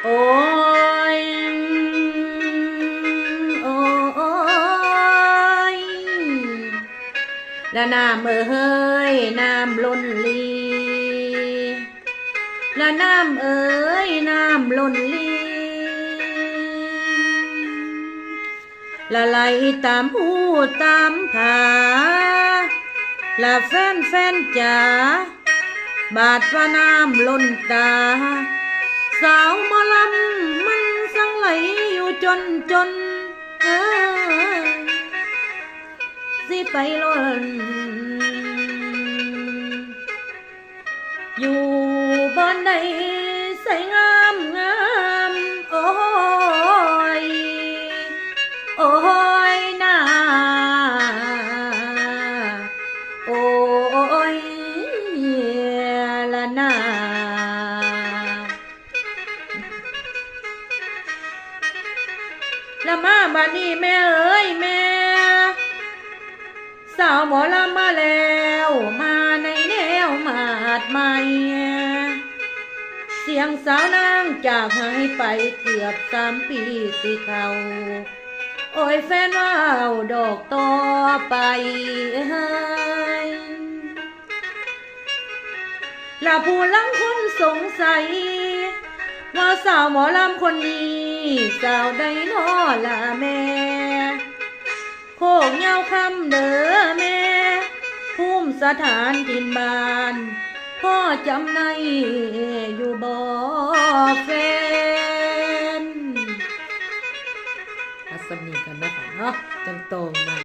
โอ้ยโอ้ยละน้ำเอ้ยน้ำล้นลีละน้ำเอ้ยน้ำล้นลีละไหลตามหูตามผาละแฟนจ๋าบาดฟ้าน้ำล้นตาสาวหมอลำมันสังไหลอยู่จนสิไปล้นอยู่บ้านใดใส่งามโอ้ยโอ้ยนาโอ้ยละนาละมาบ้านนี้แม่เอ้ยแม่สาวหมอลำมาแล้วมาในแนวมาดใหม่เสียงสาวนางจากหายไปเกือบ3 ปีสิเขาโอ้ยแฟนว่าเอาดอกต่อไปละผู้ลังคนสงสัยว่าสาวหมอลำคนนี้สาวใดน้อละแม่โคกเงาคำเด้อแม่ภูมิสถานถิ่นบ้านพ่อจำในอยู่บ่แฟนอาสมีกันนะคะเนาะจังโตมา